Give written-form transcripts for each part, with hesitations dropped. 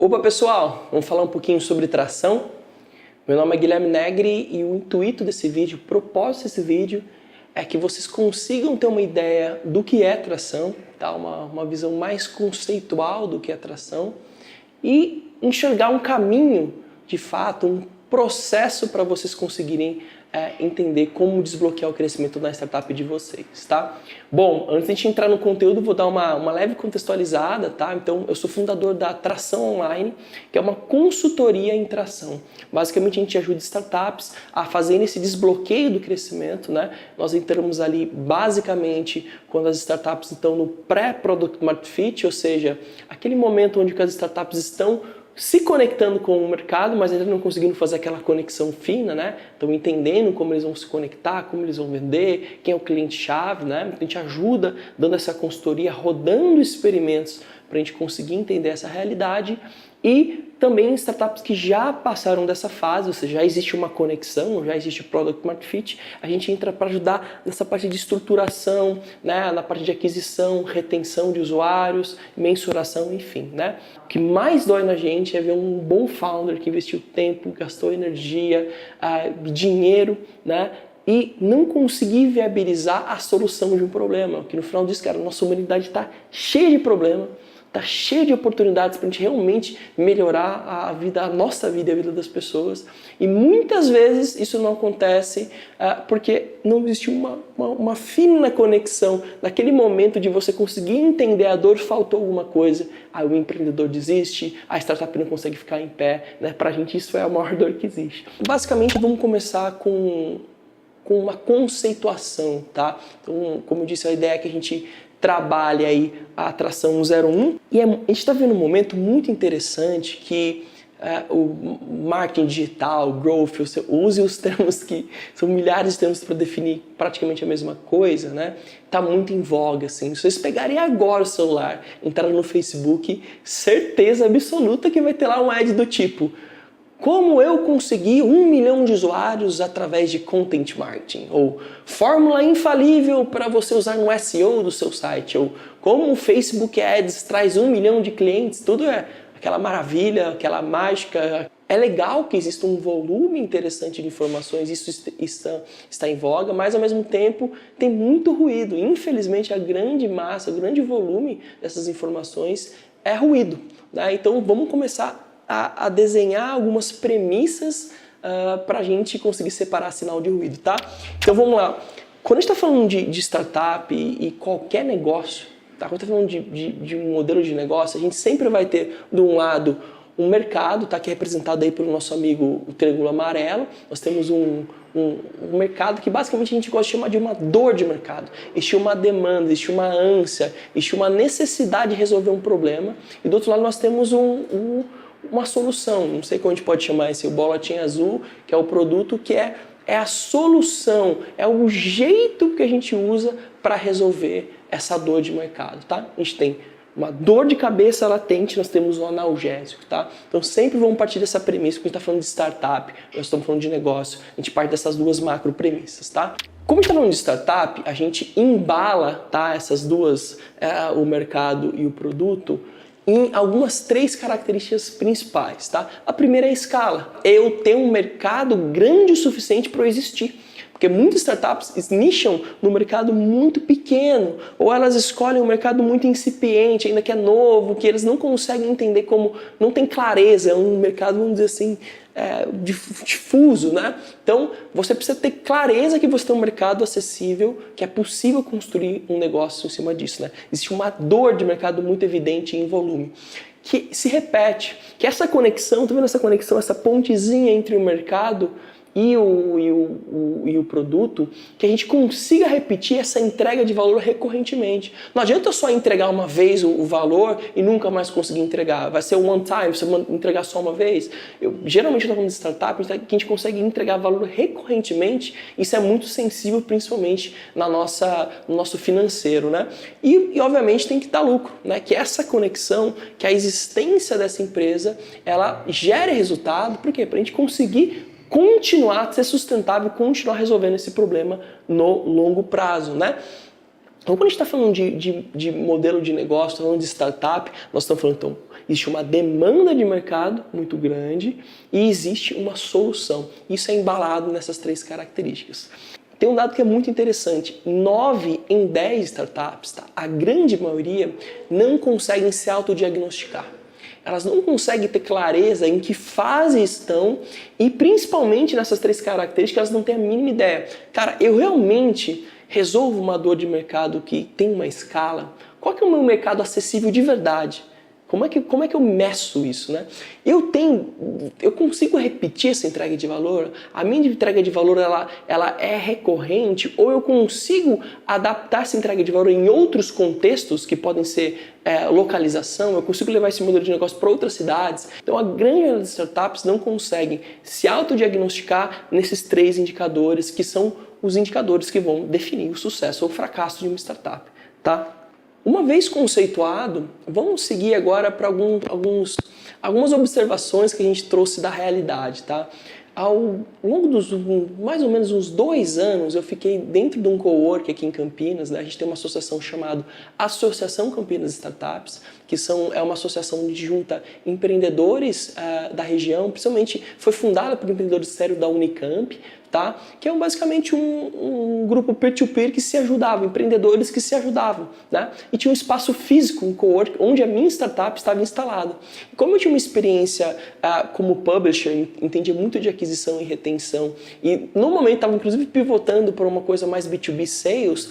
Opa pessoal, vamos falar um pouquinho sobre tração? Meu nome é Guilherme Negri e o intuito desse vídeo, o propósito desse vídeo é que vocês consigam ter uma ideia do que é tração, tá? uma visão mais conceitual do que é tração e enxergar um caminho, de fato, um processo para vocês conseguirem entender como desbloquear o crescimento da startup de vocês, tá? Bom, antes de a gente entrar no conteúdo, vou dar uma leve contextualizada, tá? Então, eu sou fundador da Tração Online, que é uma consultoria em tração. Basicamente, a gente ajuda startups a fazerem esse desbloqueio do crescimento, né? Nós entramos ali, basicamente, quando as startups estão no pré-product market fit, ou seja, aquele momento onde as startups estão se conectando com o mercado, mas ainda não conseguindo fazer aquela conexão fina, né? Então entendendo como eles vão se conectar, como eles vão vender, quem é o cliente-chave, né? Então, a gente ajuda dando essa consultoria, rodando experimentos para a gente conseguir entender essa realidade e também startups que já passaram dessa fase, ou seja, já existe uma conexão, já existe Product Market Fit, a gente entra para ajudar nessa parte de estruturação, né, na parte de aquisição, retenção de usuários, mensuração, enfim, né? O que mais dói na gente é ver um bom founder que investiu tempo, gastou energia, dinheiro, né? E não conseguir viabilizar a solução de um problema, que no final disso, cara, nossa humanidade está cheia de problema, está cheio de oportunidades para a gente realmente melhorar a vida, a nossa vida e a vida das pessoas. E muitas vezes isso não acontece porque não existe uma fina conexão. Naquele momento de você conseguir entender a dor, faltou alguma coisa, aí o empreendedor desiste, a startup não consegue ficar em pé. Né? Para a gente isso é a maior dor que existe. Basicamente vamos começar com uma conceituação, tá? Então, como eu disse, a ideia é que a gente trabalha aí a atração 01 e a gente está vendo um momento muito interessante que o marketing digital, growth, use os termos que são milhares de termos para definir praticamente a mesma coisa, né? Tá muito em voga, assim. Se vocês pegarem agora o celular, entrarem no Facebook, certeza absoluta que vai ter lá um ad do tipo: como eu consegui 1 milhão de usuários através de content marketing, ou fórmula infalível para você usar no SEO do seu site, ou como o Facebook Ads traz 1 milhão de clientes, tudo é aquela maravilha, aquela mágica. É legal que exista um volume interessante de informações, isso está em voga, mas ao mesmo tempo tem muito ruído. Infelizmente a grande massa, o grande volume dessas informações é ruído, né? Então vamos começar a desenhar algumas premissas para a gente conseguir separar sinal de ruído, tá? Então vamos lá. Quando a gente está falando de startup e qualquer negócio, tá? Quando a gente está falando de um modelo de negócio, a gente sempre vai ter, de um lado, um mercado, tá? Que é representado aí pelo nosso amigo o triângulo amarelo. Nós temos um mercado que basicamente a gente gosta de chamar de uma dor de mercado. Existe uma demanda, existe uma ânsia, existe uma necessidade de resolver um problema. E do outro lado nós temos uma solução, não sei como a gente pode chamar esse, o bolotinho azul, que é o produto que é a solução, é o jeito que a gente usa para resolver essa dor de mercado, tá? A gente tem uma dor de cabeça latente, nós temos um analgésico, tá? Então sempre vamos partir dessa premissa, quando a gente está falando de startup, nós estamos falando de negócio, a gente parte dessas duas macro premissas, tá? Como a gente está falando de startup, a gente embala, tá, essas duas, o mercado e o produto, em algumas 3 características principais, tá? A primeira é a escala. Eu tenho um mercado grande o suficiente para eu existir. Porque muitas startups nicham no mercado muito pequeno, ou elas escolhem um mercado muito incipiente, ainda que é novo, que eles não conseguem entender como, não tem clareza, é um mercado, vamos dizer assim, difuso, né? Então, você precisa ter clareza que você tem um mercado acessível, que é possível construir um negócio em cima disso, né? Existe uma dor de mercado muito evidente em volume, que se repete, que essa conexão, tá vendo essa conexão, essa pontezinha entre o mercado e o produto, que a gente consiga repetir essa entrega de valor recorrentemente. Não adianta só entregar uma vez o valor e nunca mais conseguir entregar. Vai ser one time, você entregar só uma vez. Geralmente eu estou falando de startup, que a gente consegue entregar valor recorrentemente, isso é muito sensível, principalmente no nosso financeiro, né? E obviamente tem que dar lucro, né? Que essa conexão, que a existência dessa empresa, ela gere resultado, por quê? Para a gente conseguir continuar, ser sustentável, continuar resolvendo esse problema no longo prazo, né? Então, quando a gente está falando de modelo de negócio, tá falando de startup, nós estamos falando, então, existe uma demanda de mercado muito grande e existe uma solução. Isso é embalado nessas 3 características. Tem um dado que é muito interessante, 9 em 10 startups, tá? A grande maioria não conseguem se autodiagnosticar. Elas não conseguem ter clareza em que fase estão e principalmente nessas 3 características elas não têm a mínima ideia. Cara, eu realmente resolvo uma dor de mercado que tem uma escala? Qual que é o meu mercado acessível de verdade? Como é que eu meço isso, né? Eu consigo repetir essa entrega de valor? A minha entrega de valor ela é recorrente ou eu consigo adaptar essa entrega de valor em outros contextos que podem ser localização? Eu consigo levar esse modelo de negócio para outras cidades? Então a grande maioria das startups não conseguem se autodiagnosticar nesses 3 indicadores que são os indicadores que vão definir o sucesso ou o fracasso de uma startup, tá? Uma vez conceituado, vamos seguir agora para algumas observações que a gente trouxe da realidade, tá? Ao longo dos mais ou menos uns 2 anos, eu fiquei dentro de um cowork aqui em Campinas, né? A gente tem uma associação chamada Associação Campinas Startups, que é uma associação que junta empreendedores da região, principalmente foi fundada por empreendedores sérios da Unicamp, tá? Que é basicamente um grupo peer-to-peer que se ajudava, empreendedores que se ajudavam, né? E tinha um espaço físico, um cowork, onde a minha startup estava instalada. E como eu tinha uma experiência como publisher, entendia muito de aquisição e retenção, e no momento estava inclusive pivotando para uma coisa mais B2B sales,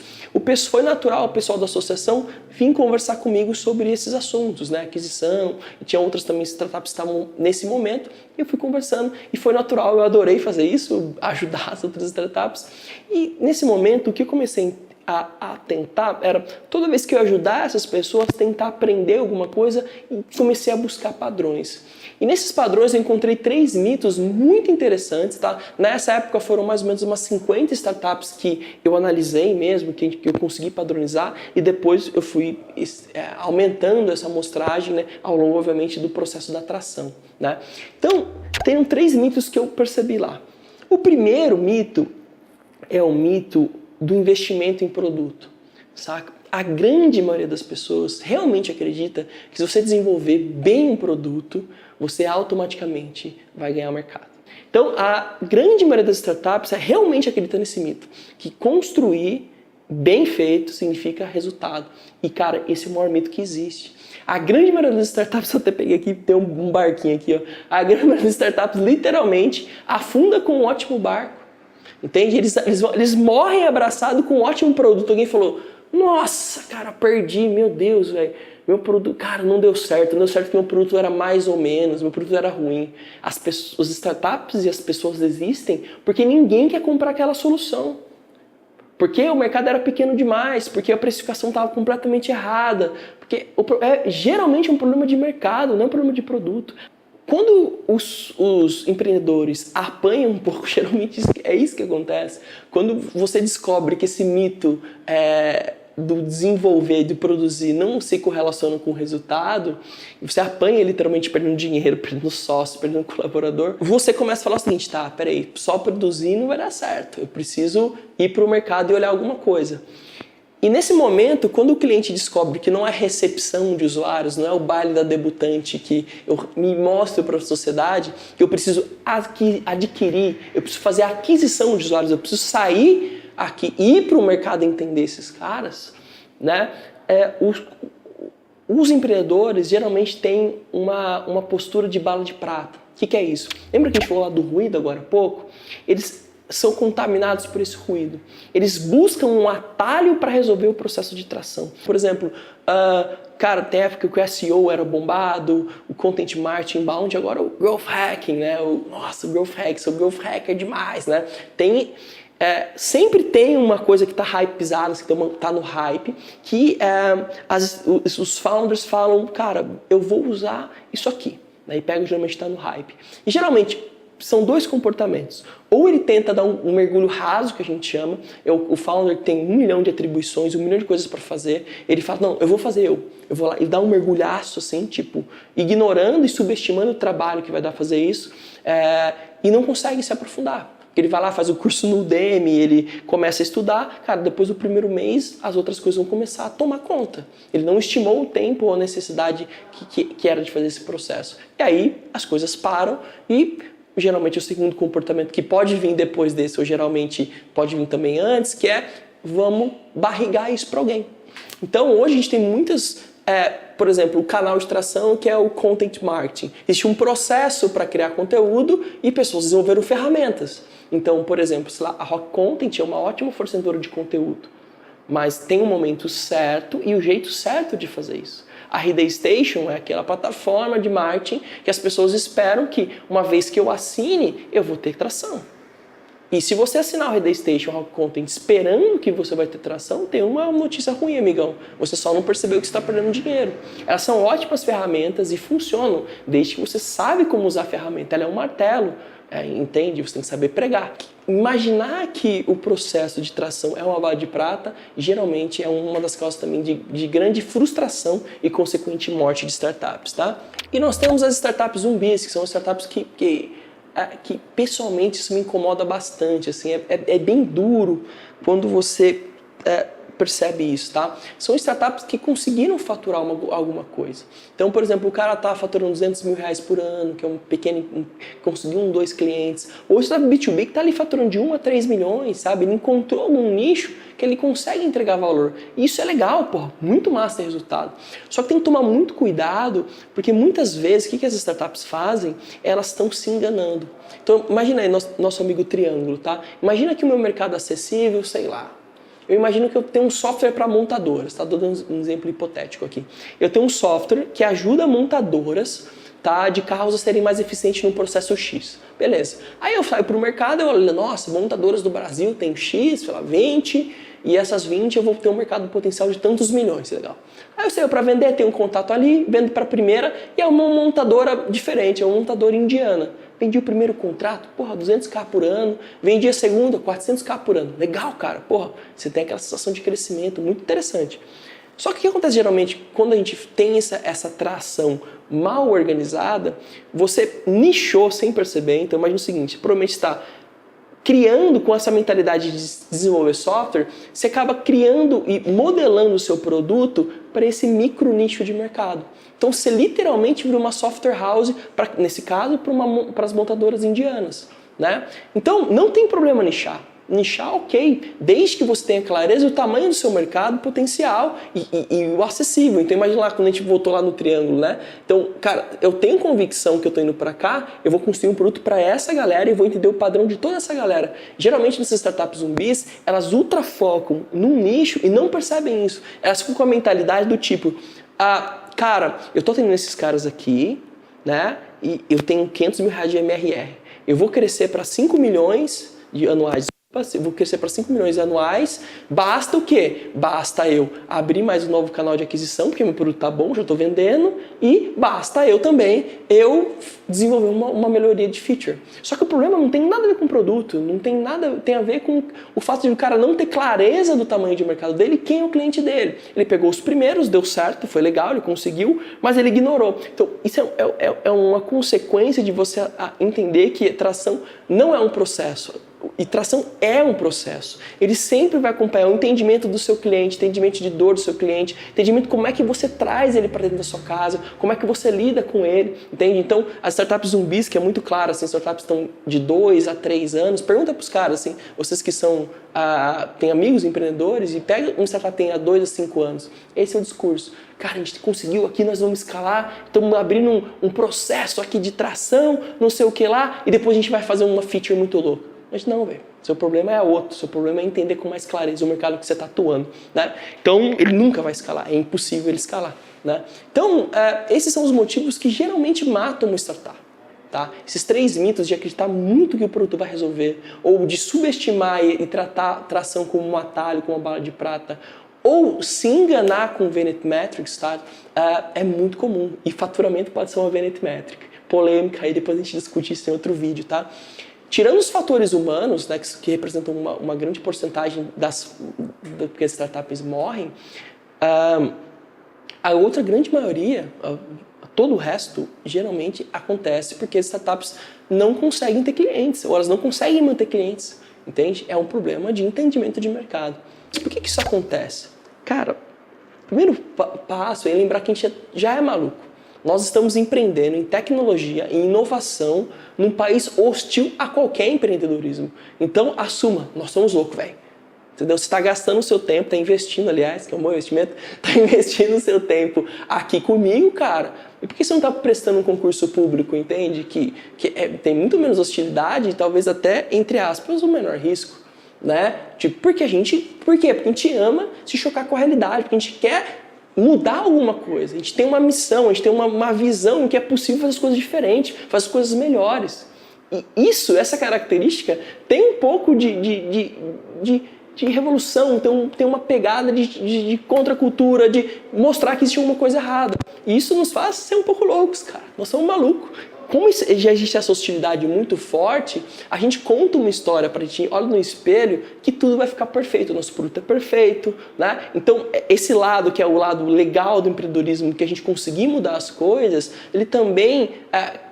foi natural o pessoal da associação vir conversar comigo sobre esses assuntos, né? Aquisição, e tinha outras também startups que estavam nesse momento, e eu fui conversando, e foi natural, eu adorei fazer isso, ajudar as outras startups. E nesse momento, o que eu comecei a tentar era, toda vez que eu ajudar essas pessoas, tentar aprender alguma coisa e comecei a buscar padrões. E nesses padrões eu encontrei 3 mitos muito interessantes, tá? Nessa época foram mais ou menos umas 50 startups que eu analisei mesmo, que eu consegui padronizar, e depois eu fui aumentando essa amostragem, né, ao longo, obviamente, do processo da atração, né? Então, tem 3 mitos que eu percebi lá. O primeiro mito é o mito do investimento em produto, saca? A grande maioria das pessoas realmente acredita que se você desenvolver bem um produto, você automaticamente vai ganhar o mercado. Então, a grande maioria das startups realmente acredita nesse mito, que construir bem feito significa resultado. E, cara, esse é o maior mito que existe. A grande maioria das startups, eu até peguei aqui, tem um barquinho aqui, ó. A grande maioria das startups, literalmente, afunda com um ótimo barco. Entende? Eles morrem abraçados com um ótimo produto. Alguém falou, nossa, cara, perdi, meu Deus, velho. Meu produto, cara, não deu certo porque meu produto era mais ou menos, meu produto era ruim. Os startups e as pessoas existem porque ninguém quer comprar aquela solução. Porque o mercado era pequeno demais, porque a precificação estava completamente errada. Porque geralmente é um problema de mercado, não é um problema de produto. Quando os empreendedores apanham um pouco, geralmente é isso que acontece. Quando você descobre que esse mito do desenvolver, de produzir, não se correlaciona com o resultado, você apanha literalmente perdendo dinheiro, perdendo sócio, perdendo colaborador, você começa a falar o seguinte, tá, peraí, só produzir não vai dar certo, eu preciso ir para o mercado e olhar alguma coisa. E nesse momento, quando o cliente descobre que não é recepção de usuários, não é o baile da debutante que eu me mostro para a sociedade, que eu preciso adquirir, eu preciso fazer a aquisição de usuários, eu preciso sair aqui e ir para o mercado entender esses caras, né? Os empreendedores geralmente têm uma postura de bala de prata. O que é isso? Lembra que a gente falou lá do ruído agora há pouco? Eles são contaminados por esse ruído. Eles buscam um atalho para resolver o processo de tração. Por exemplo, cara, tem época que o SEO era bombado, o Content Marketing Inbound, agora o Growth Hacking, né? O Growth Hack é demais, né? Sempre tem uma coisa que está hypeizada, que está no hype, que os founders falam, cara, eu vou usar isso aqui. Né? E pega, geralmente está no hype. E geralmente são 2 comportamentos. Ou ele tenta dar um mergulho raso, que a gente chama. O founder tem 1 milhão de atribuições, 1 milhão de coisas para fazer. Ele fala, não, eu vou fazer eu vou lá e dá um mergulhaço, assim, tipo, ignorando e subestimando o trabalho que vai dar fazer isso, e não consegue se aprofundar. Porque ele vai lá, faz o curso no Udemy, ele começa a estudar, cara, depois do primeiro mês as outras coisas vão começar a tomar conta. Ele não estimou o tempo ou a necessidade que era de fazer esse processo. E aí as coisas param e geralmente o segundo comportamento que pode vir depois desse, ou geralmente pode vir também antes, que é vamos barrigar isso para alguém. Então hoje a gente tem muitas, por exemplo, o canal de tração que é o Content Marketing. Existe um processo para criar conteúdo e pessoas desenvolveram ferramentas. Então, por exemplo, sei lá, a Rock Content é uma ótima fornecedora de conteúdo, mas tem um momento certo e o jeito certo de fazer isso. A Heyday Station é aquela plataforma de marketing que as pessoas esperam que, uma vez que eu assine, eu vou ter tração. E se você assinar o Heyday Station, Rock Content, esperando que você vai ter tração, tem uma notícia ruim, amigão. Você só não percebeu que você está perdendo dinheiro. Elas são ótimas ferramentas e funcionam, desde que você sabe como usar a ferramenta. Ela é um martelo, entende? Você tem que saber pregar. Imaginar que o processo de tração é uma bala de prata, geralmente é uma das causas também de grande frustração e consequente morte de startups, tá? E nós temos as startups zumbis, que são startups que pessoalmente isso me incomoda bastante, assim, é bem duro quando você percebe isso, tá? São startups que conseguiram faturar alguma coisa. Então, por exemplo, o cara tá faturando R$200 mil por ano, que é um pequeno, conseguiu 1, 2 clientes. Ou startup B2B que tá ali faturando de 1 a 3 milhões, sabe? Ele encontrou algum nicho que ele consegue entregar valor. E isso é legal, porra, muito massa ter resultado. Só que tem que tomar muito cuidado, porque muitas vezes, o que as startups fazem? Elas estão se enganando. Então, imagina aí nosso amigo Triângulo, tá? Imagina que o meu mercado acessível, sei lá, eu imagino que eu tenho um software para montadoras, tá? Estou dando um exemplo hipotético aqui. Eu tenho um software que ajuda montadoras, tá, de carros a serem mais eficientes no processo X. Beleza. Aí eu saio para o mercado e olho, nossa, montadoras do Brasil tem X, sei lá, 20, e essas 20 eu vou ter um mercado potencial de tantos milhões, legal. Aí eu saio para vender, tenho um contato ali, vendo para a primeira, e é uma montadora diferente, é uma montadora indiana. Vendi o primeiro contrato, porra, 200k por ano. Vendi a segunda, 400k por ano. Legal, cara, porra, você tem aquela sensação de crescimento muito interessante. Só que o que acontece geralmente quando a gente tem essa tração mal organizada, você nichou sem perceber. Então imagina o seguinte, você provavelmente está criando com essa mentalidade de desenvolver software, você acaba criando e modelando o seu produto para esse micro nicho de mercado. Então você literalmente vira uma software house, nesse caso, para as montadoras indianas, né? Então não tem problema nichar. Nichar, ok, desde que você tenha clareza do tamanho do seu mercado, potencial e o acessível. Então imagina lá, quando a gente voltou lá no triângulo, né? Então, cara, eu tenho convicção que eu tô indo para cá, eu vou construir um produto para essa galera e vou entender o padrão de toda essa galera. Geralmente nessas startups zumbis, elas ultrafocam num nicho e não percebem isso. Elas ficam com a mentalidade do tipo, cara, eu tô tendo esses caras aqui, né? E eu tenho 500 mil reais de MRR. Eu vou crescer para 5 milhões de anuais. Eu vou crescer para 5 milhões anuais, basta o quê? Basta eu abrir mais um novo canal de aquisição, porque meu produto tá bom, já estou vendendo, e basta eu também, desenvolver uma melhoria de feature. Só que o problema não tem nada a ver com o produto, não tem nada, tem a ver com o fato de o cara não ter clareza do tamanho de mercado dele e quem é o cliente dele. Ele pegou os primeiros, deu certo, foi legal, ele conseguiu, mas ele ignorou. Então isso é uma consequência de você entender que tração não é um processo. E tração é um processo. Ele sempre vai acompanhar o entendimento do seu cliente, entendimento de dor do seu cliente, entendimento de como é que você traz ele para dentro da sua casa, como é que você lida com ele, entende? Então, as startups zumbis, que é muito claro, assim, startups estão de 2 a 3 anos, pergunta para os caras, assim, vocês que têm amigos empreendedores, e pega uma startup que tem há 2 a 5 anos. Esse é o discurso. Cara, a gente conseguiu aqui, nós vamos escalar, estamos abrindo um processo aqui de tração, não sei o que lá, e depois a gente vai fazer uma feature muito louca. Mas não, velho. Seu problema é outro. Seu problema é entender com mais clareza o mercado que você está atuando, né? Então, ele nunca vai escalar. É impossível ele escalar, né? Então, esses são os motivos que geralmente matam uma startup, tá? Esses 3 mitos de acreditar muito que o produto vai resolver, ou de subestimar e tratar tração como um atalho, como uma bala de prata, ou se enganar com o Vanity Metrics, tá? É muito comum. E faturamento pode ser uma Vanity Metric. Polêmica, aí depois a gente discute isso em outro vídeo, tá? Tirando os fatores humanos, né, que representam uma grande porcentagem que as startups morrem, a outra grande maioria, todo o resto, geralmente, acontece porque as startups não conseguem ter clientes, ou elas não conseguem manter clientes, entende? É um problema de entendimento de mercado. Por que isso acontece? Cara, o primeiro passo é lembrar que a gente já é maluco. Nós estamos empreendendo em tecnologia, em inovação, num país hostil a qualquer empreendedorismo. Então, assuma, nós somos loucos, velho. Entendeu? Você está gastando o seu tempo, está investindo, aliás, que é um bom investimento, está investindo o seu tempo aqui comigo, cara. E por que você não está prestando um concurso público, entende? Que tem muito menos hostilidade e talvez até, entre aspas, o menor risco, né? Tipo, por quê? Porque a gente ama se chocar com a realidade, porque a gente quer mudar alguma coisa. A gente tem uma missão, a gente tem uma visão em que é possível fazer as coisas diferentes, fazer as coisas melhores. E essa característica tem um pouco de revolução, tem uma pegada de contracultura, de mostrar que existe alguma coisa errada. E isso nos faz ser um pouco loucos, cara. Nós somos malucos. Como já existe essa hostilidade muito forte, a gente conta uma história pra gente, olha no espelho, que tudo vai ficar perfeito, o nosso produto é perfeito, né? Então, esse lado, que é o lado legal do empreendedorismo, que a gente conseguir mudar as coisas, ele também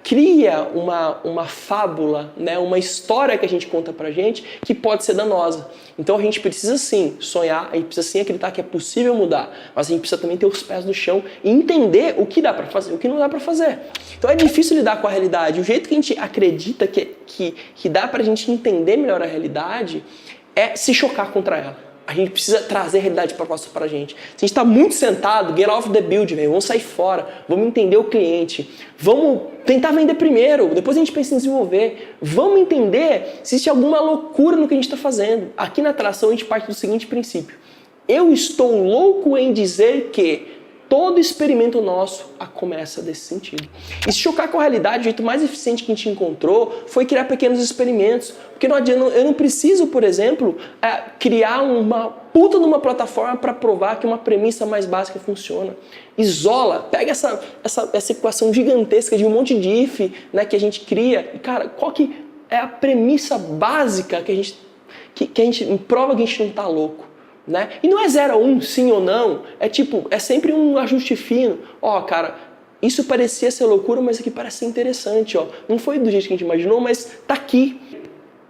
cria uma fábula, né? Uma história que a gente conta pra gente, que pode ser danosa. Então, a gente precisa sim sonhar, a gente precisa sim acreditar que é possível mudar, mas a gente precisa também ter os pés no chão e entender o que dá pra fazer, o que não dá pra fazer. Então, é difícil lidar com a realidade. O jeito que a gente acredita que dá pra gente entender melhor a realidade é se chocar contra ela. A gente precisa trazer a realidade proposta pra gente. Se a gente tá muito sentado, get off the building, vamos sair fora, vamos entender o cliente, vamos tentar vender primeiro, depois a gente pensa em desenvolver, vamos entender se existe alguma loucura no que a gente está fazendo. Aqui na atração a gente parte do seguinte princípio: eu estou louco em dizer que todo experimento nosso começa desse sentido. E se chocar com a realidade, o jeito mais eficiente que a gente encontrou foi criar pequenos experimentos. Porque não adianta, eu não preciso, por exemplo, criar uma puta numa plataforma para provar que uma premissa mais básica funciona. Isola, pega essa equação gigantesca de um monte de if, né, que a gente cria. E, cara, qual que é a premissa básica que a gente prova que a gente não está louco? Né? E não é 0 a 1, sim ou não, é sempre um ajuste fino. Cara, isso parecia ser loucura, mas aqui parece ser interessante, Não foi do jeito que a gente imaginou, mas tá aqui.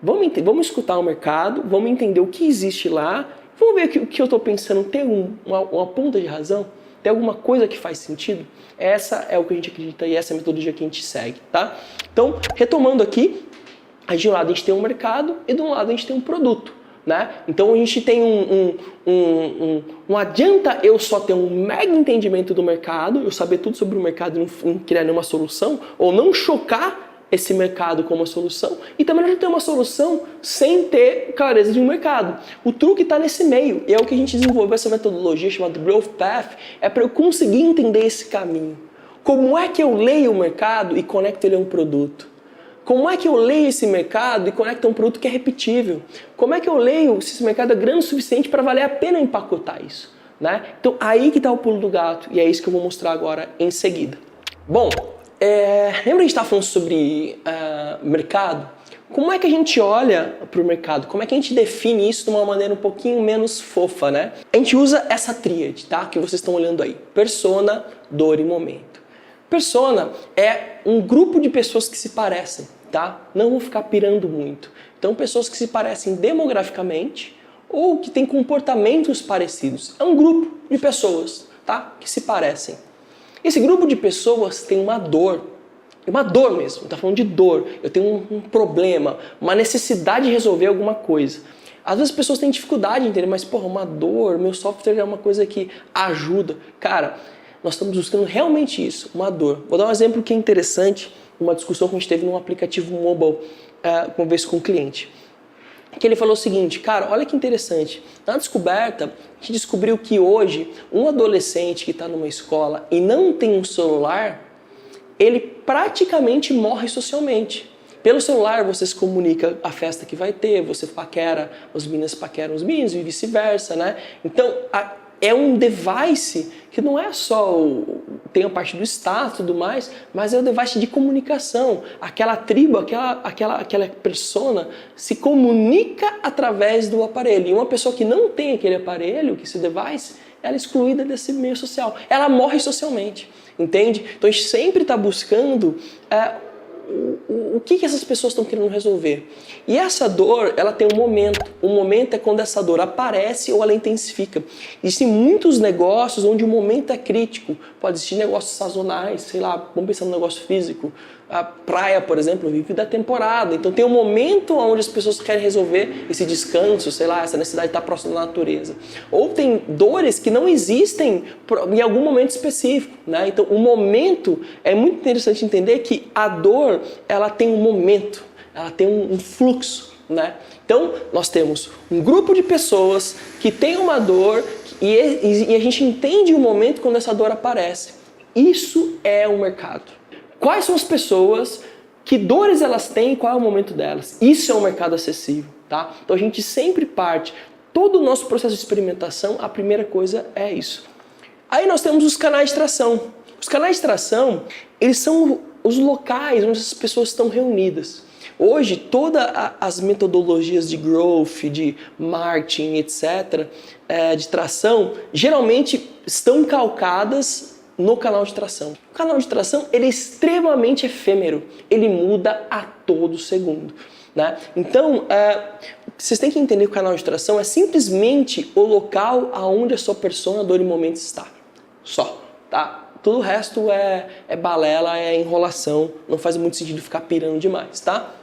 Vamos escutar o mercado, vamos entender o que existe lá, vamos ver o que eu estou pensando, tem uma ponta de razão? Tem alguma coisa que faz sentido? Essa é o que a gente acredita e essa é a metodologia que a gente segue, tá? Então, retomando aqui, de um lado a gente tem um mercado e de um lado a gente tem um produto. Né? Então a gente tem não adianta eu só ter um mega entendimento do mercado, eu saber tudo sobre o mercado e não criar nenhuma solução, ou não chocar esse mercado com uma solução, e também não ter uma solução sem ter clareza de um mercado. O truque está nesse meio, e é o que a gente desenvolveu essa metodologia chamada Growth Path, é para eu conseguir entender esse caminho. Como é que eu leio o mercado e conecto ele a um produto? Como é que eu leio esse mercado e conecto a um produto que é repetível? Como é que eu leio se esse mercado é grande o suficiente para valer a pena empacotar isso? Né? Então, aí que está o pulo do gato, e é isso que eu vou mostrar agora em seguida. Bom, lembra que a gente estava falando sobre mercado? Como é que a gente olha para o mercado? Como é que a gente define isso de uma maneira um pouquinho menos fofa, né? A gente usa essa tríade, tá? Que vocês estão olhando aí. Persona, dor e momento. Persona é um grupo de pessoas que se parecem, tá? Não vou ficar pirando muito. Então, pessoas que se parecem demograficamente ou que têm comportamentos parecidos. É um grupo de pessoas, tá? Que se parecem. Esse grupo de pessoas tem uma dor mesmo, tá falando de dor. Eu tenho um problema, uma necessidade de resolver alguma coisa. Às vezes as pessoas têm dificuldade de entender, mas uma dor, meu software é uma coisa que ajuda. Cara, nós estamos buscando realmente isso, uma dor. Vou dar um exemplo que é interessante, uma discussão que a gente teve num aplicativo mobile, uma vez com um cliente. Que ele falou o seguinte: cara, olha que interessante, na descoberta, a gente descobriu que hoje, um adolescente que está numa escola e não tem um celular, ele praticamente morre socialmente. Pelo celular você se comunica a festa que vai ter, você paquera, as meninas paqueram os meninos e vice-versa, né? Então, é um device que não é só tem a parte do status e tudo mais, mas é um device de comunicação. Aquela tribo, aquela persona se comunica através do aparelho. E uma pessoa que não tem aquele aparelho, que esse device, ela é excluída desse meio social. Ela morre socialmente. entende? Então a gente sempre está buscando o que essas pessoas estão querendo resolver. E essa dor, ela tem um momento. O momento é quando essa dor aparece ou ela intensifica. Existem muitos negócios onde o momento é crítico. Pode existir negócios sazonais, sei lá, vamos pensar no negócio físico. A praia, por exemplo, vive da temporada. Então tem um momento onde as pessoas querem resolver esse descanso, sei lá, essa necessidade de estar próximo da natureza. Ou tem dores que não existem em algum momento específico, né? Então o momento, é muito interessante entender que a dor, ela tem um momento, ela tem um fluxo, né? Então nós temos um grupo de pessoas que tem uma dor e a gente entende o momento quando essa dor aparece. Isso é um mercado. Quais são as pessoas, que dores elas têm e qual é o momento delas? Isso é um mercado acessível, tá? Então a gente sempre parte, todo o nosso processo de experimentação, a primeira coisa é isso. Aí nós temos os canais de tração. Os canais de tração, eles são os locais onde as pessoas estão reunidas. Hoje, todas as metodologias de growth, de marketing, etc., de tração, geralmente estão calcadas no canal de tração. O canal de tração, ele é extremamente efêmero, ele muda a todo segundo, né? Então, vocês têm que entender que o canal de tração é simplesmente o local aonde a sua persona, dor e momento está. Só, tá? Todo o resto é balela, é enrolação, não faz muito sentido ficar pirando demais, tá?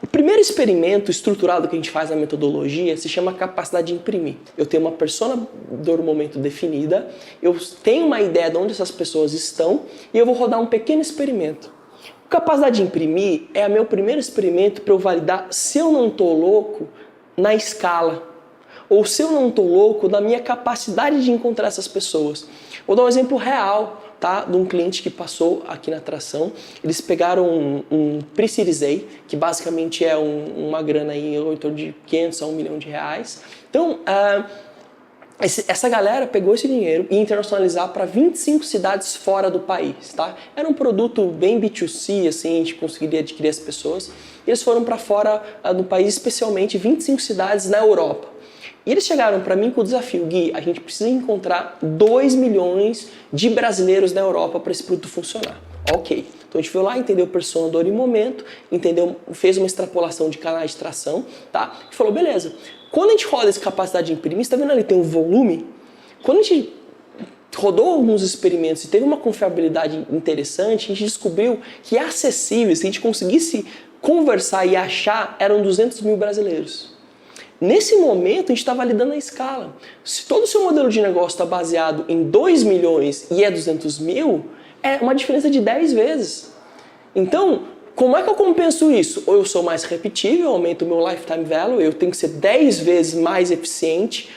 O primeiro experimento estruturado que a gente faz na metodologia se chama capacidade de imprimir. Eu tenho uma persona do momento definida, eu tenho uma ideia de onde essas pessoas estão e eu vou rodar um pequeno experimento. Capacidade de imprimir é o meu primeiro experimento para eu validar se eu não estou louco na escala ou se eu não estou louco na minha capacidade de encontrar essas pessoas. Vou dar um exemplo real, tá, de um cliente que passou aqui na atração. Eles pegaram um Pre-Series A, que basicamente é uma grana aí em torno de 500 a 1 milhão de reais. Então, essa galera pegou esse dinheiro e internacionalizar para 25 cidades fora do país, tá? Era um produto bem B2C, assim, a gente conseguiria adquirir as pessoas. E eles foram para fora do país, especialmente 25 cidades na Europa. E eles chegaram para mim com o desafio: Gui, a gente precisa encontrar 2 milhões de brasileiros na Europa para esse produto funcionar. Ok. Então a gente foi lá, entendeu persona, dor e momento, entendeu, fez uma extrapolação de canais de tração, tá? E falou, beleza. Quando a gente roda essa capacidade de imprimir, você tá vendo ali, tem um volume? Quando a gente rodou alguns experimentos e teve uma confiabilidade interessante, a gente descobriu que acessíveis, se a gente conseguisse conversar e achar, eram 200 mil brasileiros. Nesse momento, a gente está validando a escala. Se todo o seu modelo de negócio está baseado em 2 milhões e é 200 mil, é uma diferença de 10 vezes. Então, como é que eu compenso isso? Ou eu sou mais repetível, aumento o meu lifetime value, eu tenho que ser 10 vezes mais eficiente,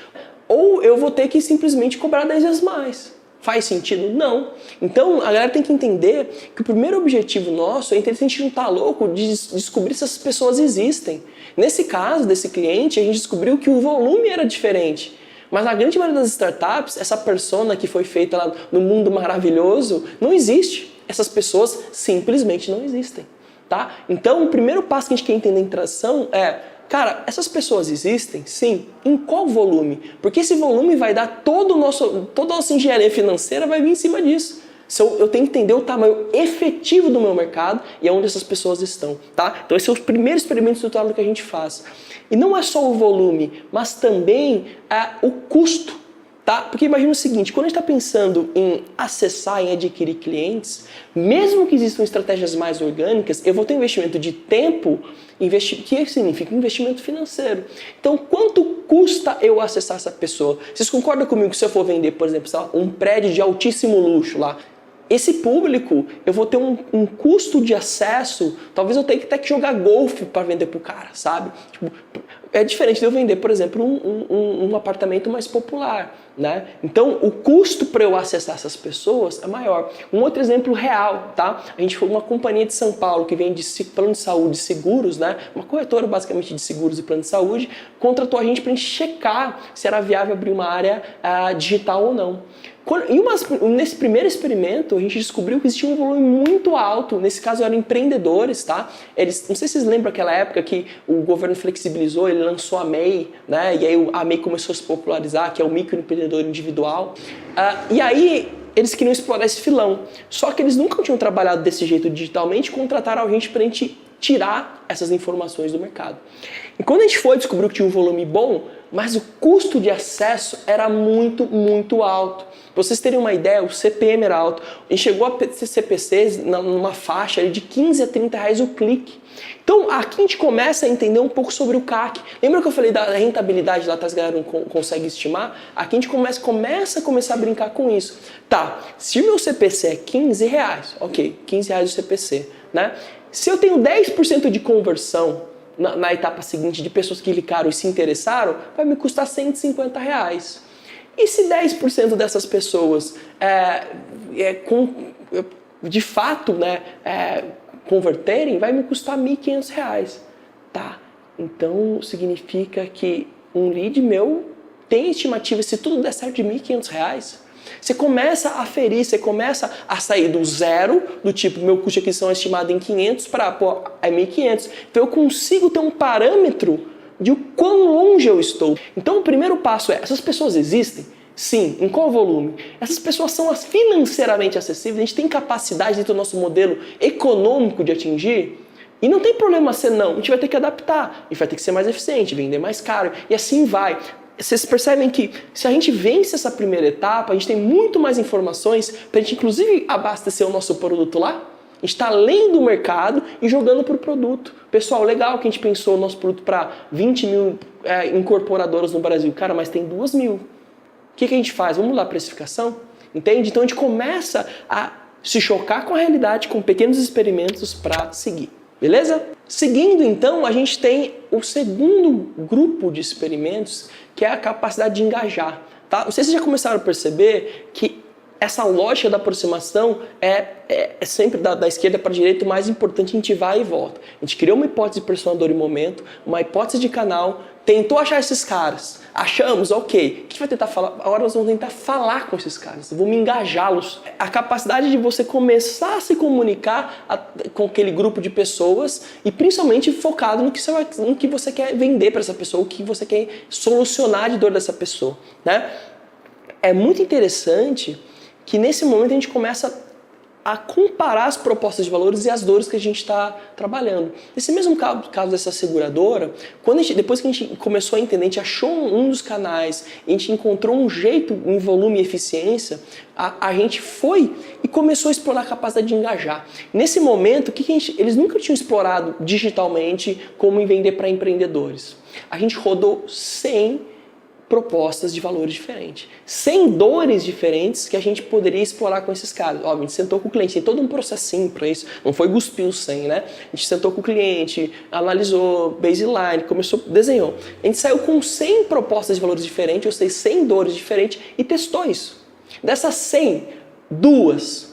ou eu vou ter que simplesmente cobrar 10 vezes mais. Faz sentido? Não. Então, a galera tem que entender que o primeiro objetivo nosso é entender se a gente não está louco de descobrir se essas pessoas existem. Nesse caso desse cliente, a gente descobriu que o volume era diferente. Mas na grande maioria das startups, essa persona que foi feita lá no mundo maravilhoso não existe. Essas pessoas simplesmente não existem, tá? Então, o primeiro passo que a gente quer entender em tração é: cara, essas pessoas existem? Sim. Em qual volume? Porque esse volume vai dar toda a nossa engenharia financeira vai vir em cima disso. Eu tenho que entender o tamanho efetivo do meu mercado e onde essas pessoas estão, tá? Então esse é o primeiro experimento estruturado que a gente faz. E não é só o volume, mas também o custo, tá? Porque imagina o seguinte, quando a gente está pensando em acessar, em adquirir clientes, mesmo que existam estratégias mais orgânicas, eu vou ter um investimento de tempo, que significa investimento financeiro. Então, quanto custa eu acessar essa pessoa? Vocês concordam comigo que se eu for vender, por exemplo, um prédio de altíssimo luxo lá, esse público, eu vou ter um custo de acesso, talvez eu tenha que até que jogar golfe para vender pro cara, sabe? Tipo, é diferente de eu vender, por exemplo, um apartamento mais popular, né? Então, o custo para eu acessar essas pessoas é maior. Um outro exemplo real, tá? A gente foi uma companhia de São Paulo que vende plano de saúde e seguros, né? Uma corretora basicamente de seguros e plano de saúde, contratou a gente para a gente checar se era viável abrir uma área digital ou não. Nesse primeiro experimento, a gente descobriu que existia um volume muito alto, nesse caso eram empreendedores, tá? Não sei se vocês lembram aquela época que o governo flexibilizou, ele lançou a MEI, né? E aí a MEI começou a se popularizar, que é o microempreendedor individual. E aí eles queriam explorar esse filão. Só que eles nunca tinham trabalhado desse jeito digitalmente, contrataram a gente para a gente tirar essas informações do mercado. E quando a gente foi, descobriu que tinha um volume bom, mas o custo de acesso era muito, muito alto. Pra vocês terem uma ideia, o CPM era alto. A gente chegou a ter CPCs numa faixa de 15 a 30 reais o clique. Então aqui a gente começa a entender um pouco sobre o CAC. Lembra que eu falei da rentabilidade lá atrás, a galera não consegue estimar? Aqui a gente começa a brincar com isso. Tá, se o meu CPC é 15 reais, ok, 15 reais o CPC, né? Se eu tenho 10% de conversão na etapa seguinte de pessoas que clicaram e se interessaram, vai me custar 150 reais. E se 10% dessas pessoas de fato, né, converterem, vai me custar R$ 1.500. Tá, então significa que um lead meu tem estimativa, se tudo der certo, de R$ 1.500. Você começa a aferir, você começa a sair do zero, do tipo, meu custo de aquisição é estimado em 500 para, é 1.500. Então eu consigo ter um parâmetro de o quão longe eu estou. Então o primeiro passo é, essas pessoas existem? Sim. Em qual volume? Essas pessoas são as financeiramente acessíveis, a gente tem capacidade dentro do nosso modelo econômico de atingir? E não tem problema ser não, a gente vai ter que adaptar, a gente vai ter que ser mais eficiente, vender mais caro, e assim vai. Vocês percebem que se a gente vence essa primeira etapa, a gente tem muito mais informações para a gente inclusive abastecer o nosso produto lá. A gente está além do mercado e jogando para o produto. Pessoal, legal que a gente pensou o nosso produto para 20 mil incorporadoras no Brasil. Cara, mas tem 2 mil. O que a gente faz? Vamos mudar a precificação? Entende? Então a gente começa a se chocar com a realidade, com pequenos experimentos para seguir. Beleza? Seguindo então, a gente tem o segundo grupo de experimentos, que é a capacidade de engajar. Tá? Não sei se vocês já começaram a perceber que essa lógica da aproximação é sempre da esquerda para a direita, o mais importante, a gente vai e volta. A gente criou uma hipótese de personador e momento, uma hipótese de canal, tentou achar esses caras, achamos, ok. O que a gente vai tentar falar? Agora nós vamos tentar falar com esses caras, vamos engajá-los. A capacidade de você começar a se comunicar com aquele grupo de pessoas e principalmente focado no que você quer vender para essa pessoa, o que você quer solucionar de dor dessa pessoa, né? É muito interessante que nesse momento a gente começa a comparar as propostas de valores e as dores que a gente está trabalhando. Nesse mesmo caso dessa seguradora, depois que a gente começou a entender, a gente achou um dos canais, a gente encontrou um jeito em volume e eficiência, a gente foi e começou a explorar a capacidade de engajar. Nesse momento, eles nunca tinham explorado digitalmente como em vender para empreendedores. A gente rodou 100 propostas de valores diferentes. 100 dores diferentes que a gente poderia explorar com esses caras. Ó, a gente sentou com o cliente, tem todo um processinho para isso, não foi cuspir os 100, né? A gente sentou com o cliente, analisou baseline, desenhou. A gente saiu com 100 propostas de valores diferentes, ou seja, 100 dores diferentes e testou isso. Dessas 100, duas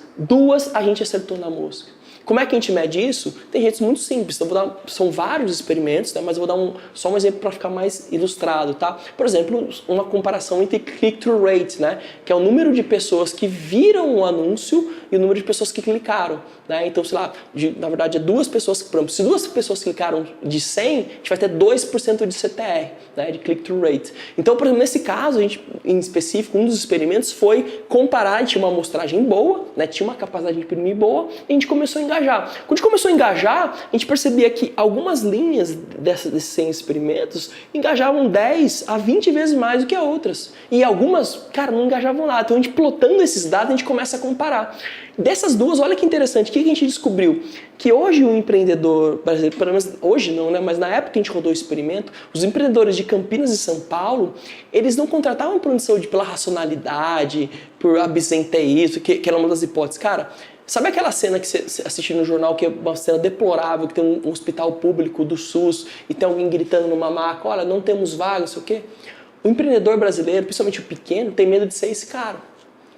a gente acertou na mosca. Como é que a gente mede isso? Tem jeitos muito simples. Então são vários experimentos, né? Mas eu vou dar só um exemplo para ficar mais ilustrado, tá? Por exemplo, uma comparação entre click-through rate, né? Que é o número de pessoas que viram o anúncio e o número de pessoas que clicaram, né? Então, sei lá, na verdade é 2 pessoas, por exemplo, se 2 pessoas clicaram de 100, a gente vai ter 2% de CTR, né? De click-through rate. Então, por exemplo, nesse caso, a gente, em específico, um dos experimentos foi comparar, tinha uma amostragem boa, né? Tinha uma capacidade de imprimir boa, e a gente começou a engajar. Quando a gente começou a engajar, a gente percebia que algumas linhas desses 100 experimentos engajavam 10 a 20 vezes mais do que outras. E algumas, cara, não engajavam nada. Então a gente plotando esses dados, a gente começa a comparar. Dessas duas, olha que interessante, o que a gente descobriu? Que hoje o empreendedor brasileiro, pelo menos hoje não, né? Mas na época que a gente rodou o experimento, os empreendedores de Campinas e São Paulo, eles não contratavam plano de saúde pela racionalidade, por absenteísmo, que era uma das hipóteses. Cara, sabe aquela cena que você assiste no jornal, que é uma cena deplorável, que tem um hospital público do SUS e tem alguém gritando numa maca, olha, não temos vaga, não sei o quê? O empreendedor brasileiro, principalmente o pequeno, tem medo de ser esse cara.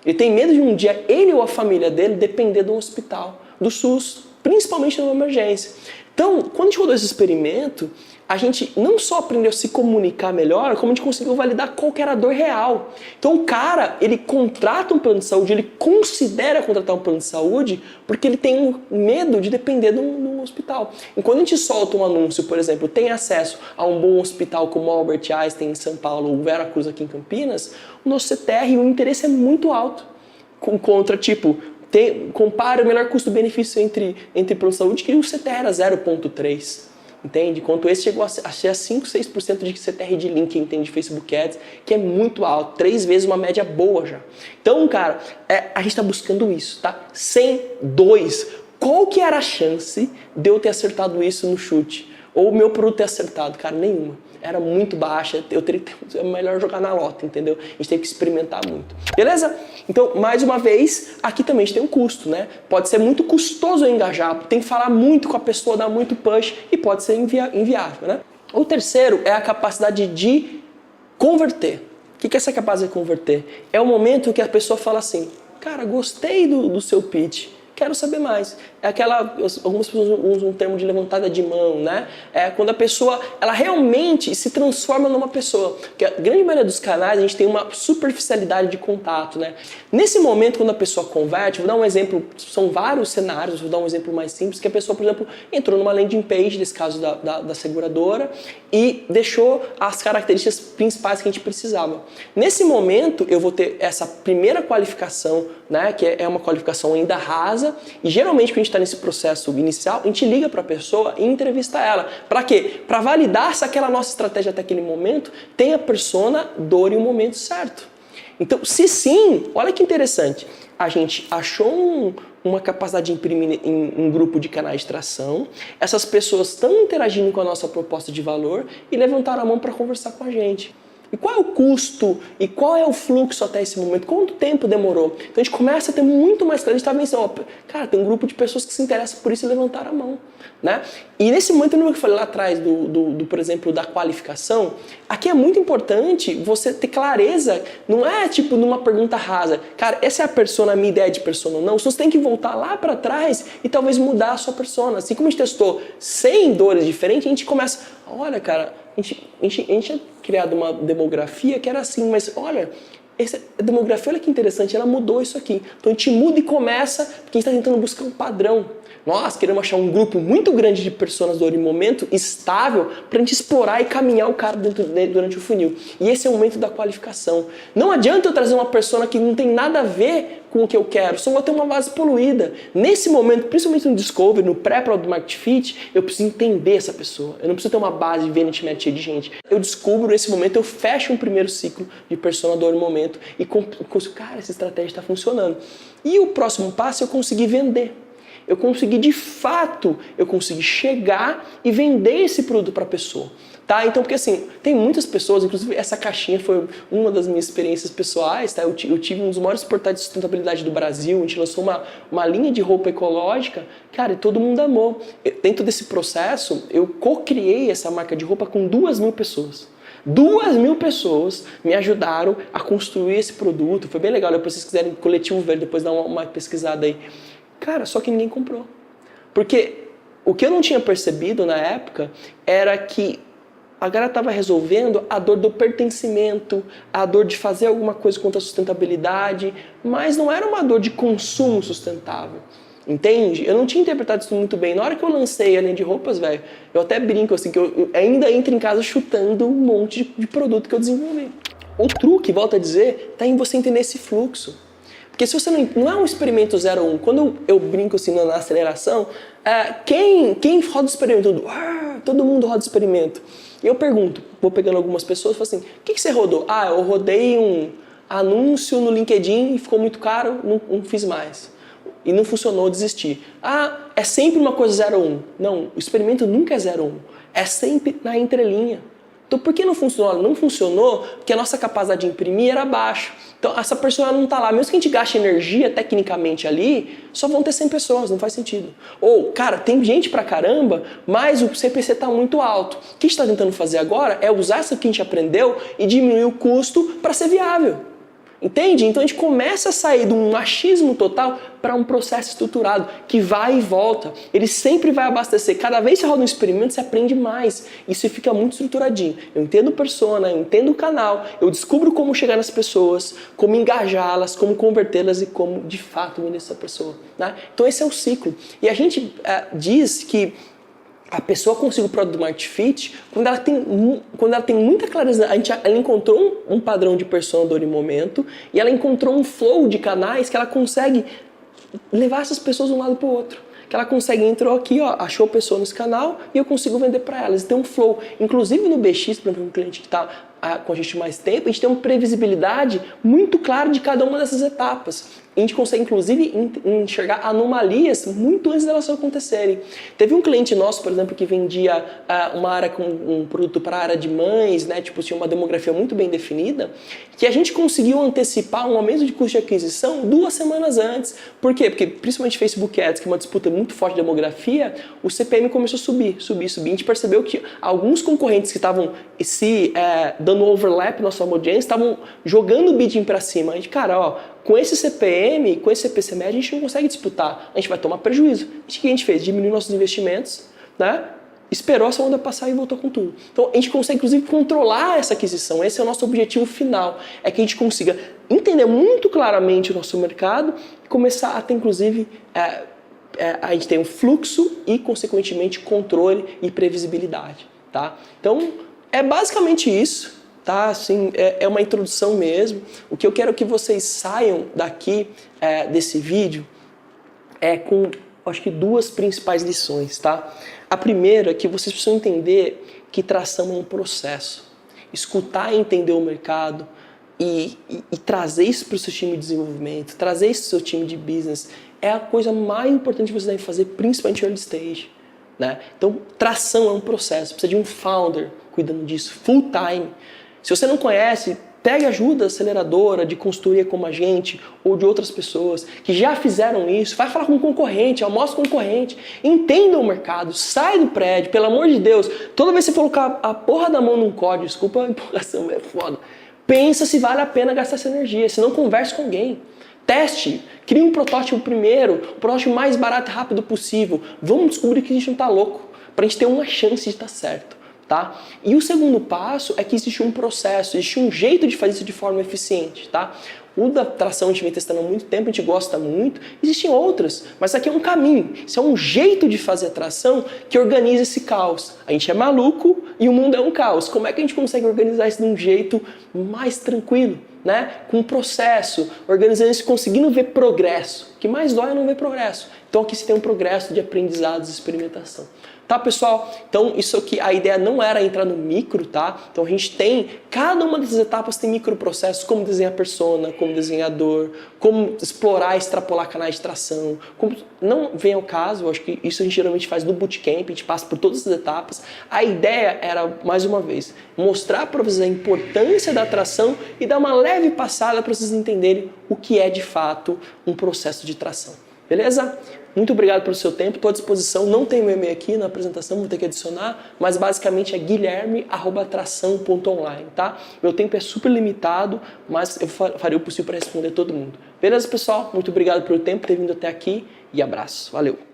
Ele tem medo de um dia ele ou a família dele depender de um hospital, do SUS, principalmente numa emergência. Então, quando a gente rodou esse experimento, a gente não só aprendeu a se comunicar melhor, como a gente conseguiu validar qual que era a dor real. Então o cara, ele contrata um plano de saúde, ele considera contratar um plano de saúde porque ele tem medo de depender de um hospital. E quando a gente solta um anúncio, por exemplo, tem acesso a um bom hospital como o Albert Einstein em São Paulo ou o Vera Cruz aqui em Campinas, o nosso CTR e o interesse é muito alto. contra, tipo, compara o melhor custo-benefício entre plano de saúde, que o CTR era 0,3. Entende? Enquanto esse chegou a ser 5, 6% de CTR de link, quem entende de Facebook Ads, que é muito alto, 3 vezes uma média boa já. Então, cara, a gente está buscando isso, tá? 100, 2. Qual que era a chance de eu ter acertado isso no chute? Ou o meu produto ter acertado? Cara, nenhuma. Era muito baixa, eu teria que melhor jogar na lota, entendeu? A gente teve que experimentar muito. Beleza? Então, mais uma vez, aqui também a gente tem um custo, né? Pode ser muito custoso eu engajar, tem que falar muito com a pessoa, dar muito push e pode ser inviável, né? O terceiro é a capacidade de converter. O que é essa capacidade de converter? É o momento que a pessoa fala assim, cara, gostei do seu pitch, quero saber mais. É algumas pessoas usam um termo de levantada de mão, né? É quando a pessoa, ela realmente se transforma numa pessoa. Porque a grande maioria dos canais, a gente tem uma superficialidade de contato, né? Nesse momento, quando a pessoa converte, vou dar um exemplo, são vários cenários, vou dar um exemplo mais simples, que a pessoa, por exemplo, entrou numa landing page, nesse caso da seguradora, e deixou as características principais que a gente precisava. Nesse momento, eu vou ter essa primeira qualificação, né? Que é uma qualificação ainda rasa, e geralmente, quando a gente está nesse processo inicial, a gente liga para a pessoa e entrevista ela. Para quê? Para validar se aquela nossa estratégia até aquele momento tem a persona, dor e o momento certo. Então, se sim, olha que interessante, a gente achou uma capacidade de imprimir em um grupo de canais de tração, essas pessoas estão interagindo com a nossa proposta de valor e levantaram a mão para conversar com a gente. E qual é o custo? E qual é o fluxo até esse momento? Quanto tempo demorou? Então a gente começa a ter muito mais clareza. A gente está pensando, cara, tem um grupo de pessoas que se interessam por isso e levantaram a mão, né? E nesse momento, no que eu falei lá atrás, por exemplo, da qualificação, aqui é muito importante você ter clareza, não é tipo numa pergunta rasa, cara, essa é a persona, a minha ideia de persona ou não, você tem que voltar lá para trás e talvez mudar a sua persona. Assim como a gente testou 100 dores diferentes, a gente começa, olha, cara, a gente tinha criado uma demografia que era assim, mas olha, essa demografia, olha que interessante, ela mudou isso aqui. Então a gente muda e começa, porque a gente está tentando buscar um padrão. Nós queremos achar um grupo muito grande de personas do em momento estável para a gente explorar e caminhar o cara durante o funil. E esse é o momento da qualificação. Não adianta eu trazer uma persona que não tem nada a ver com o que eu quero, só vou ter uma base poluída. Nesse momento, principalmente no Discovery, no pré-product market fit, eu preciso entender essa pessoa. Eu não preciso ter uma base veementemente cheia de gente. Eu descubro nesse momento, eu fecho um primeiro ciclo de persona do momento e consigo, cara, essa estratégia está funcionando. E o próximo passo é eu conseguir vender. Eu consegui, de fato, chegar e vender esse produto para a pessoa. Tá? Então, porque assim, tem muitas pessoas, inclusive essa caixinha foi uma das minhas experiências pessoais, tá? Eu tive um dos maiores portais de sustentabilidade do Brasil, a gente lançou uma linha de roupa ecológica, cara, e todo mundo amou. Dentro desse processo, eu co-criei essa marca de roupa com 2.000 pessoas. 2.000 pessoas me ajudaram a construir esse produto, foi bem legal, depois se vocês quiserem Coletivo Verde, depois dá uma pesquisada aí. Cara, só que ninguém comprou. Porque o que eu não tinha percebido na época era que a galera estava resolvendo a dor do pertencimento, a dor de fazer alguma coisa contra a sustentabilidade, mas não era uma dor de consumo sustentável. Entende? Eu não tinha interpretado isso muito bem. Na hora que eu lancei a linha de roupas, velho, eu até brinco assim, que eu ainda entro em casa chutando um monte de produto que eu desenvolvi. O truque, volto a dizer, está em você entender esse fluxo. Porque se você não é um experimento 0-1, quando eu brinco assim na aceleração, quem roda o experimento? Todo mundo roda o experimento. E eu pergunto, vou pegando algumas pessoas e falo assim, o que você rodou? Eu rodei um anúncio no LinkedIn e ficou muito caro, não fiz mais. E não funcionou, desisti. É sempre uma coisa 0-1. Não, o experimento nunca é 0-1. É sempre na entrelinha. Então, por que não funcionou? Não funcionou porque a nossa capacidade de imprimir era baixa. Então, essa pessoa não está lá. Mesmo que a gente gaste energia tecnicamente ali, só vão ter 100 pessoas, não faz sentido. Ou, cara, tem gente pra caramba, mas o CPC está muito alto. O que a gente está tentando fazer agora é usar isso que a gente aprendeu e diminuir o custo para ser viável. Entende? Então a gente começa a sair de um achismo total para um processo estruturado que vai e volta. Ele sempre vai abastecer. Cada vez que você roda um experimento, você aprende mais. Isso fica muito estruturadinho. Eu entendo persona, eu entendo o canal, eu descubro como chegar nas pessoas, como engajá-las, como convertê-las e como de fato vender essa pessoa. Né? Então esse é o ciclo. E a gente diz que a pessoa consegue o produto Smart Fit quando ela tem muita clareza. Ela encontrou um padrão de persona, dor e momento, e ela encontrou um flow de canais que ela consegue levar essas pessoas de um lado para o outro. Que ela consegue, entrou aqui, ó, achou a pessoa nesse canal e eu consigo vender para elas. Tem um flow. Inclusive no BX, por exemplo, um cliente que está com a gente mais tempo, a gente tem uma previsibilidade muito clara de cada uma dessas etapas. A gente consegue, inclusive, enxergar anomalias muito antes delas acontecerem. Teve um cliente nosso, por exemplo, que vendia uma área com um produto para a área de mães, né? Tipo, tinha uma demografia muito bem definida, que a gente conseguiu antecipar um aumento de custo de aquisição 2 semanas antes. Por quê? Porque, principalmente Facebook Ads, que é uma disputa muito forte de demografia, o CPM começou a subir. A gente percebeu que alguns concorrentes que estavam dando overlap na nossa audiência, estavam jogando o bidding para cima. A gente, cara, ó, com esse CPM, com esse CPC médio, a gente não consegue disputar. A gente vai tomar prejuízo. O que a gente fez? Diminuiu nossos investimentos, né? Esperou essa onda passar e voltou com tudo. Então, a gente consegue, inclusive, controlar essa aquisição. Esse é o nosso objetivo final. É que a gente consiga entender muito claramente o nosso mercado e começar a ter, inclusive, a gente tem um fluxo e, consequentemente, controle e previsibilidade, tá? Então, é basicamente isso. Tá? Assim, é uma introdução mesmo. O que eu quero que vocês saiam daqui desse vídeo é com, acho que, 2 principais lições. Tá? A primeira é que vocês precisam entender que tração é um processo. Escutar e entender o mercado e trazer isso para o seu time de desenvolvimento, trazer isso para o seu time de business, é a coisa mais importante que vocês devem fazer, principalmente early stage. Né? Então, tração é um processo. Precisa de um founder cuidando disso, full time. Se você não conhece, pegue ajuda aceleradora de consultoria como a gente ou de outras pessoas que já fizeram isso. Vai falar com um concorrente, almoça com um concorrente, entenda o mercado, sai do prédio, pelo amor de Deus. Toda vez que você colocar a porra da mão num código, desculpa a empolgação, é foda. Pensa se vale a pena gastar essa energia, se não converse com alguém. Teste, crie um protótipo primeiro, o protótipo mais barato e rápido possível. Vamos descobrir que a gente não está louco, para a gente ter uma chance de estar certo. Tá? E o segundo passo é que existe um processo, existe um jeito de fazer isso de forma eficiente. Tá? O da tração a gente vem testando há muito tempo, a gente gosta muito. Existem outras, mas aqui é um caminho. Isso é um jeito de fazer a tração que organiza esse caos. A gente é maluco e o mundo é um caos. Como é que a gente consegue organizar isso de um jeito mais tranquilo? Né? Com um processo, organizando isso, conseguindo ver progresso. O que mais dói é não ver progresso. Então aqui você tem um progresso de aprendizados e experimentação. Tá, pessoal? Então isso aqui, a ideia não era entrar no micro, tá? Então a gente tem, cada uma dessas etapas tem microprocessos, como desenhar persona, como desenhador, como explorar e extrapolar canais de tração. Não vem ao caso, eu acho que isso a gente geralmente faz no bootcamp, a gente passa por todas as etapas. A ideia era, mais uma vez, mostrar para vocês a importância da tração e dar uma leve passada para vocês entenderem o que é de fato um processo de tração. Beleza? Muito obrigado pelo seu tempo, estou à disposição. Não tem meu e-mail aqui na apresentação, vou ter que adicionar, mas basicamente é guilherme@tração.online, tá? Meu tempo é super limitado, mas eu farei o possível para responder todo mundo. Beleza, pessoal? Muito obrigado pelo tempo, ter vindo até aqui e abraço. Valeu!